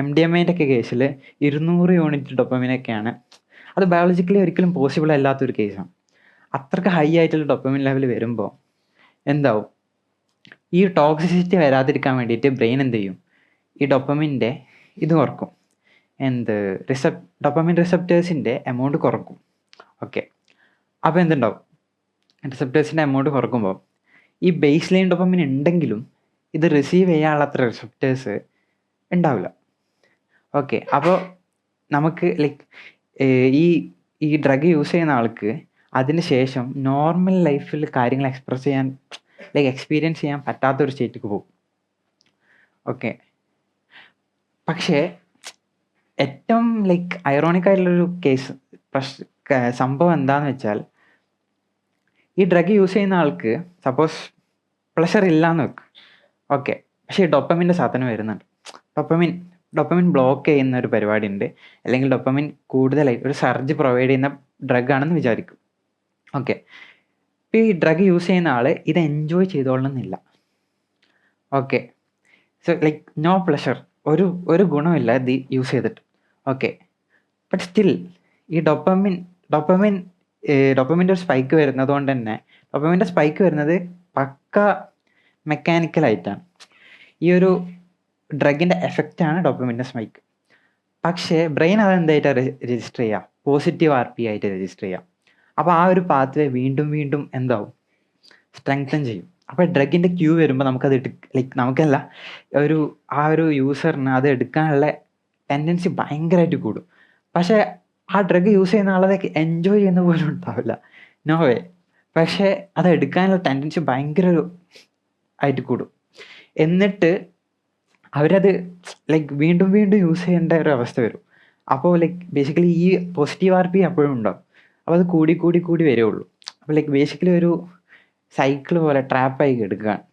MDMAൻ്റെ ഒക്കെ കേസിൽ 200 യൂണിറ്റ് ഡൊപ്പമിനൊക്കെയാണ്. അത് ബയോളജിക്കലി ഒരിക്കലും പോസിബിൾ അല്ലാത്തൊരു കേസാണ്. അത്രയ്ക്ക് ഹൈ ആയിട്ടുള്ള ഡൊപ്പമിൻ ലെവൽ വരുമ്പോൾ എന്താവും, ഈ ടോക്സിസിറ്റി വരാതിരിക്കാൻ വേണ്ടിയിട്ട് ബ്രെയിൻ എന്ത് ചെയ്യും, ഈ ഡൊപ്പമിൻ്റെ ഇത് കുറക്കും, ഡൊപ്പമിൻ റിസപ്റ്റേഴ്സിൻ്റെ എമൗണ്ട് കുറക്കും. ഓക്കെ, അപ്പോൾ എന്തുണ്ടാവും, റിസപ്റ്റേഴ്സിൻ്റെ എമൗണ്ട് കുറക്കുമ്പോൾ ഈ ബേസ് ലൈൻ ഡൊപ്പമിൻ ഉണ്ടെങ്കിലും ഇത് റിസീവ് ചെയ്യാനുള്ള അത്ര റിസപ്റ്റേഴ്സ് ഉണ്ടാവില്ല. ഓക്കെ, അപ്പോൾ നമുക്ക് ഈ ഡ്രഗ് യൂസ് ചെയ്യുന്ന ആൾക്ക് അതിന് ശേഷം നോർമൽ ലൈഫിൽ കാര്യങ്ങൾ എക്സ്പീരിയൻസ് ചെയ്യാൻ പറ്റാത്തൊരു സ്റ്റേറ്റിലേക്ക് പോകും. ഓക്കെ, പക്ഷേ ഏറ്റവും ഐറോണിക് ആയിട്ടുള്ളൊരു സംഭവം എന്താണെന്ന് വെച്ചാൽ, ഈ ഡ്രഗ് യൂസ് ചെയ്യുന്ന ആൾക്ക് സപ്പോസ് പ്ലഷർ ഇല്ലാന്ന് വെക്ക്. ഓക്കെ, പക്ഷേ ഈ ഡൊപ്പമിൻ്റെ സാധനം വരുന്നുണ്ട്. ഡൊപ്പമിൻ ബ്ലോക്ക് ചെയ്യുന്ന ഒരു പരിപാടി ഉണ്ട്, അല്ലെങ്കിൽ ഡൊപ്പമിൻ കൂടുതലായി ഒരു സർജ് പ്രൊവൈഡ് ചെയ്യുന്ന ഡ്രഗ് ആണെന്ന് വിചാരിക്കും. ഓക്കെ, ഇപ്പോൾ ഈ ഡ്രഗ് യൂസ് ചെയ്യുന്ന ആൾ ഇത് എൻജോയ് ചെയ്തോളണമെന്നില്ല. ഓക്കെ, സോ നോ പ്ലഷർ, ഒരു ഗുണമില്ല ഇത് യൂസ് ചെയ്തിട്ട്. ഓക്കെ, ബട്ട് സ്റ്റിൽ ഈ ഡൊപ്പമിൻ്റെ ഒരു സ്പൈക്ക് വരുന്നത് കൊണ്ട് തന്നെ, ഡൊപ്പമിൻ്റെ സ്പൈക്ക് വരുന്നത് പക്ക മെക്കാനിക്കലായിട്ടാണ്. ഈ ഒരു ഡ്രഗിൻ്റെ എഫക്റ്റാണ് ഡൊപ്പമിൻ്റെ സ്പൈക്ക്. പക്ഷേ ബ്രെയിൻ അതെന്തായിട്ടാണ് രജിസ്റ്റർ ചെയ്യുക, പോസിറ്റീവ് RP ആയിട്ട് രജിസ്റ്റർ ചെയ്യുക. അപ്പോൾ ആ ഒരു പാത്വേ വീണ്ടും വീണ്ടും എന്താവും, സ്ട്രെങ്തൻ ചെയ്യും. അപ്പോൾ ഡ്രഗിൻ്റെ ക്യൂ വരുമ്പോൾ നമുക്കത് നമുക്കല്ല, ആ ഒരു യൂസറിന് അത് എടുക്കാനുള്ള ടെൻഡൻസി ഭയങ്കരമായിട്ട് കൂടും. പക്ഷേ ആ ഡ്രഗ് യൂസ് ചെയ്യുന്ന ആളതൊക്കെ എൻജോയ് ചെയ്യുന്ന പോലും ഉണ്ടാവില്ല, നോ വേ. പക്ഷേ അത് എടുക്കാനുള്ള ടെൻഡൻസി ഭയങ്കര ആയിട്ട് കൂടും. എന്നിട്ട് അവരത് വീണ്ടും വീണ്ടും യൂസ് ചെയ്യേണ്ട ഒരു അവസ്ഥ വരും. അപ്പോൾ ബേസിക്കലി ഈ പോസിറ്റീവ് RP എപ്പോഴും ഉണ്ടാവും. അപ്പോൾ അത് കൂടി വരുള്ളൂ. അപ്പോൾ ബേസിക്കലി ഒരു സൈക്കിൾ പോലെ ട്രാപ്പായി എടുക്കുകയാണ്.